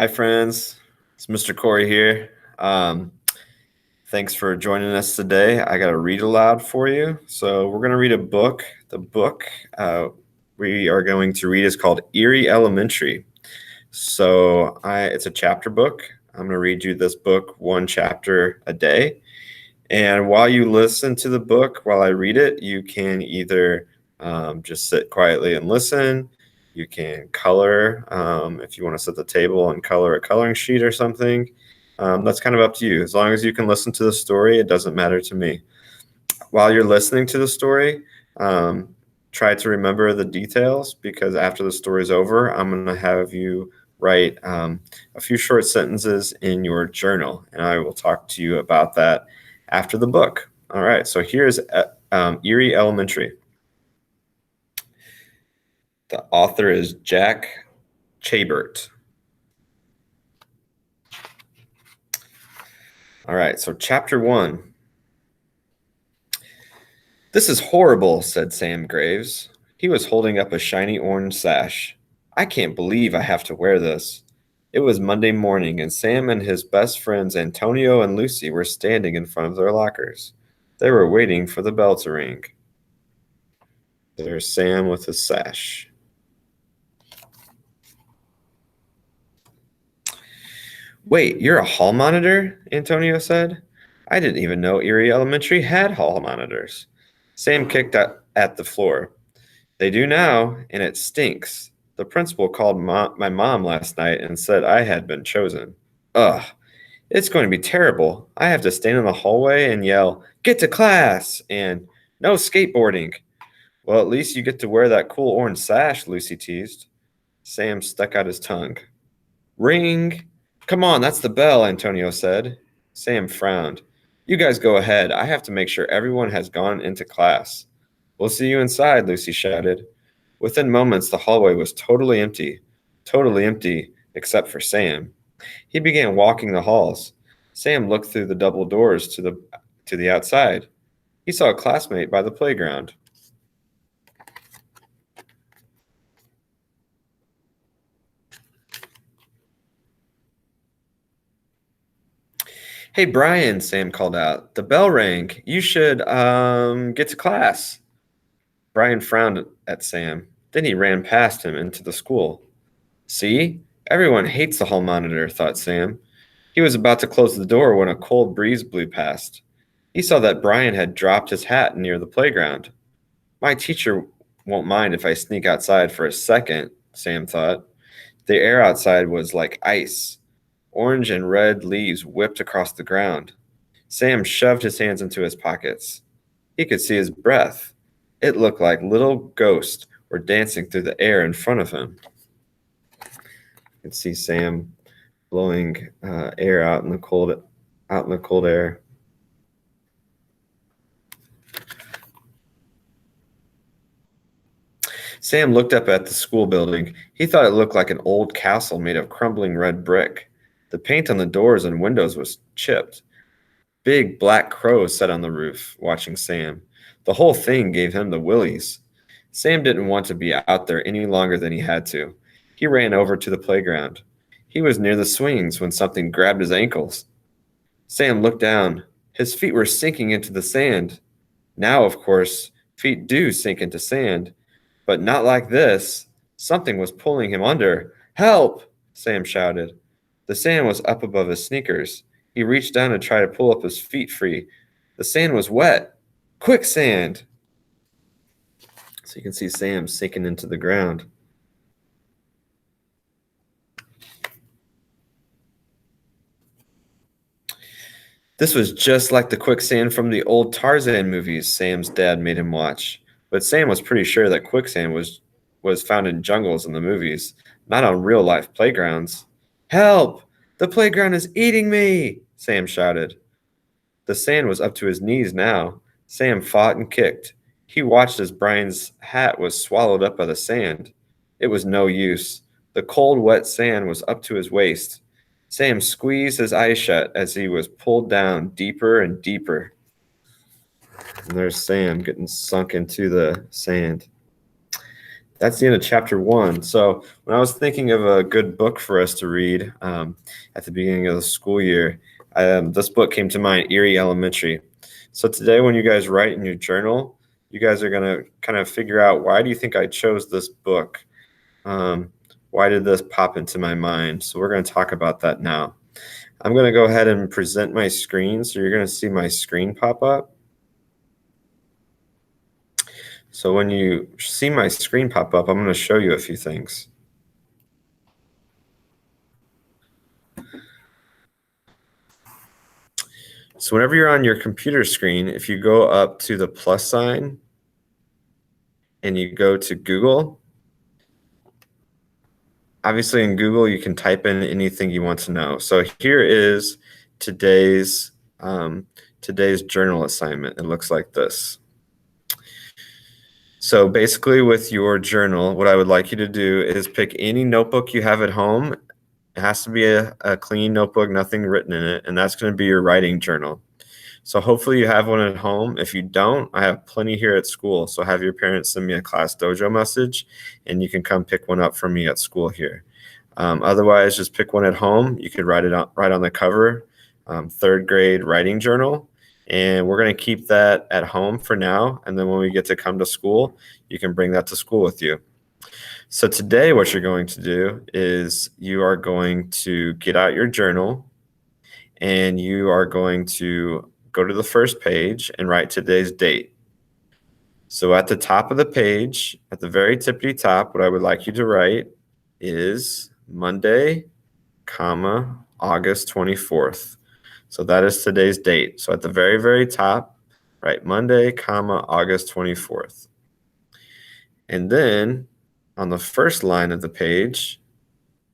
Hi, friends. It's Mr. Corey here. Thanks for joining us today. I got a read aloud for you. So, we're going to read a book. The book we are going to read is called Eerie Elementary. It's a chapter book. I'm going to read you this book one chapter a day. And while you listen to the book, while I read it, you can either just sit quietly and listen. You can color if you want to sit at the table and color a coloring sheet or something. That's kind of up to you. As long as you can listen to the story, it doesn't matter to me. While you're listening to the story, try to remember the details because after the story's over, I'm going to have you write a few short sentences in your journal, and I will talk to you about that after the book. All right, so here's Eerie Elementary. The author is Jack Chabert. All right, so chapter 1. "This is horrible," said Sam Graves. He was holding up a shiny orange sash. "I can't believe I have to wear this." It was Monday morning, and Sam and his best friends Antonio and Lucy were standing in front of their lockers. They were waiting for the bell to ring. There's Sam with his sash. "Wait, you're a hall monitor?" Antonio said. "I didn't even know Eerie Elementary had hall monitors." Sam kicked at the floor. "They do now, and it stinks. The principal called my mom last night and said I had been chosen. Ugh, it's going to be terrible. I have to stand in the hallway and yell, 'Get to class!' and 'No skateboarding!' Well, at least you get to wear that cool orange sash," Lucy teased. Sam stuck out his tongue. "Ring! Come on, that's the bell," Antonio said. Sam frowned. "You guys go ahead. I have to make sure everyone has gone into class." "We'll see you inside," Lucy shouted. Within moments, the hallway was totally empty except for Sam. He began walking the halls. Sam looked through the double doors to the outside. He saw a classmate by the playground. "Hey, Brian," Sam called out. "The bell rang. You should get to class." Brian frowned at Sam. Then he ran past him into the school. "See? Everyone hates the hall monitor," thought Sam. He was about to close the door when a cold breeze blew past. He saw that Brian had dropped his hat near the playground. "My teacher won't mind if I sneak outside for a second," Sam thought. The air outside was like ice. Orange and red leaves whipped across the ground. Sam shoved his hands into his pockets. He could see his breath. It looked like little ghosts were dancing through the air in front of him. You could see Sam blowing air out in the cold air. Sam looked up at the school building. He thought it looked like an old castle made of crumbling red brick. The paint on the doors and windows was chipped. Big black crows sat on the roof, watching Sam. The whole thing gave him the willies. Sam didn't want to be out there any longer than he had to. He ran over to the playground. He was near the swings when something grabbed his ankles. Sam looked down. His feet were sinking into the sand. Now, of course, feet do sink into sand, but not like this. Something was pulling him under. "Help!" Sam shouted. The sand was up above his sneakers. He reached down to try to pull up his feet free. The sand was wet. Quicksand! So you can see Sam sinking into the ground. This was just like the quicksand from the old Tarzan movies Sam's dad made him watch. But Sam was pretty sure that quicksand was found in jungles in the movies, not on real life playgrounds. "Help! The playground is eating me!" Sam shouted. The sand was up to his knees now. Sam fought and kicked. He watched as Brian's hat was swallowed up by the sand. It was no use. The cold, wet sand was up to his waist. Sam squeezed his eyes shut as he was pulled down deeper and deeper. And there's Sam getting sunk into the sand. That's the end of chapter 1. So when I was thinking of a good book for us to read at the beginning of the school year, this book came to mind, Eerie Elementary. So today when you guys write in your journal, you guys are going to kind of figure out, why do you think I chose this book? Why did this pop into my mind? So we're going to talk about that now. I'm going to go ahead and present my screen. So you're going to see my screen pop up. So when you see my screen pop up, I'm going to show you a few things. So whenever you're on your computer screen, if you go up to the plus sign and you go to Google, obviously in Google, you can type in anything you want to know. So here is today's journal assignment. It looks like this. So basically with your journal, what I would like you to do is pick any notebook you have at home. It has to be a clean notebook, nothing written in it, and that's going to be your writing journal. So hopefully you have one at home. If you don't, I have plenty here at school. So have your parents send me a class dojo message, and you can come pick one up from me at school here. Otherwise, just pick one at home. You could write it right on the cover, 3rd grade writing journal. And we're going to keep that at home for now. And then when we get to come to school, you can bring that to school with you. So today what you're going to do is you are going to get out your journal, and you are going to go to the first page and write today's date. So at the top of the page, at the very tippity top, what I would like you to write is Monday, comma, August 24th. So that is today's date. So at the very, very top, write Monday, comma, August 24th. And then on the first line of the page,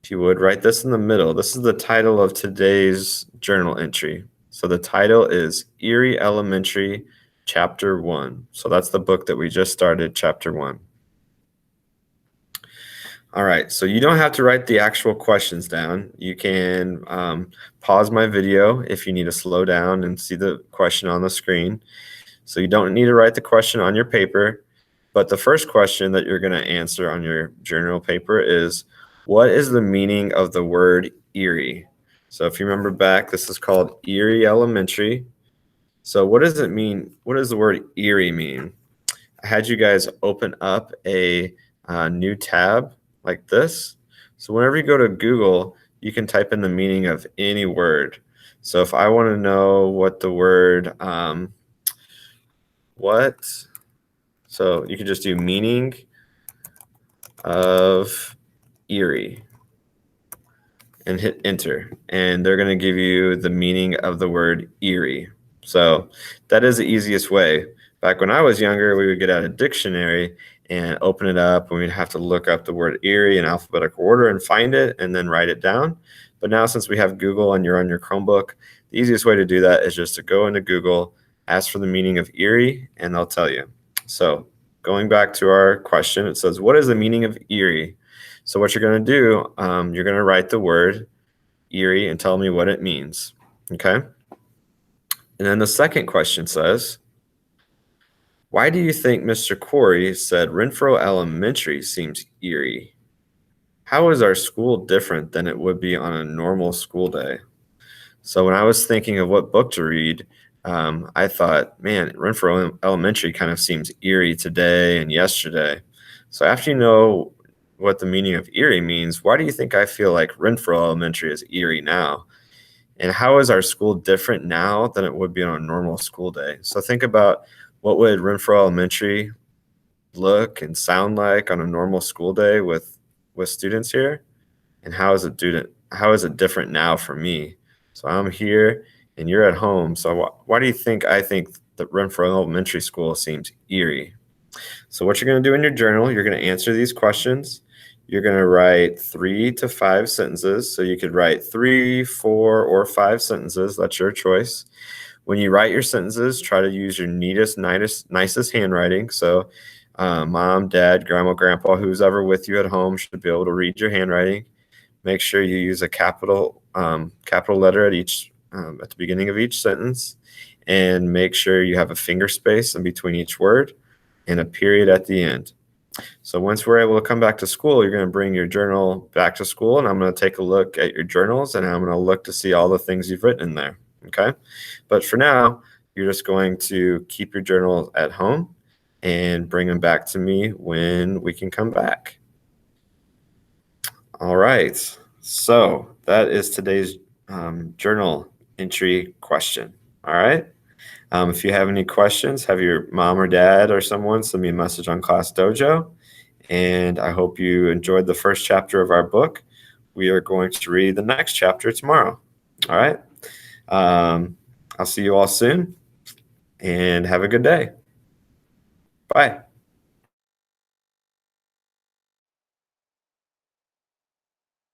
if you would, write this in the middle. This is the title of today's journal entry. So the title is Eerie Elementary, Chapter 1. So that's the book that we just started, Chapter 1. All right, so you don't have to write the actual questions down. You can pause my video if you need to slow down and see the question on the screen. So you don't need to write the question on your paper, but the first question that you're going to answer on your journal paper is, what is the meaning of the word eerie? So if you remember back, this is called Eerie Elementary. So what does it mean? What does the word eerie mean? I had you guys open up a new tab like this. So whenever you go to Google, you can type in the meaning of any word. So if I want to know what the word, so you can just do meaning of eerie and hit enter, and they're going to give you the meaning of the word eerie. So that is the easiest way. Back when I was younger, we would get out a dictionary and open it up, and we'd have to look up the word eerie in alphabetical order and find it and then write it down. But now, since we have Google and you're on your Chromebook, the easiest way to do that is just to go into Google, ask for the meaning of eerie, and they'll tell you. So going back to our question, it says, what is the meaning of eerie? So what you're going to do, you're going to write the word eerie and tell me what it means, okay? And then the second question says, why do you think Mr. Corey said Renfro Elementary seems eerie? How is our school different than it would be on a normal school day? So when I was thinking of what book to read, I thought, man, Renfro Elementary kind of seems eerie today and yesterday. So after you know what the meaning of eerie means, why do you think I feel like Renfro Elementary is eerie now? And how is our school different now than it would be on a normal school day? So think about, what would Renfro Elementary look and sound like on a normal school day with students here? And how is it different now for me? So I'm here and you're at home. So why do you think I think that Renfro Elementary School seems eerie? So what you're going to do in your journal, you're going to answer these questions. You're going to write 3 to 5 sentences. So you could write 3, 4, or 5 sentences. That's your choice. When you write your sentences, try to use your neatest, nicest handwriting. So mom, dad, grandma, grandpa, who's ever with you at home should be able to read your handwriting. Make sure you use a capital letter at the beginning of each sentence, and make sure you have a finger space in between each word and a period at the end. So once we're able to come back to school, you're going to bring your journal back to school, and I'm going to take a look at your journals, and I'm going to look to see all the things you've written in there. Okay. But for now, you're just going to keep your journal at home and bring them back to me when we can come back. All right. So that is today's journal entry question. All right. If you have any questions, have your mom or dad or someone send me a message on Class Dojo. And I hope you enjoyed the first chapter of our book. We are going to read the next chapter tomorrow. All right. I'll see you all soon and have a good day. Bye.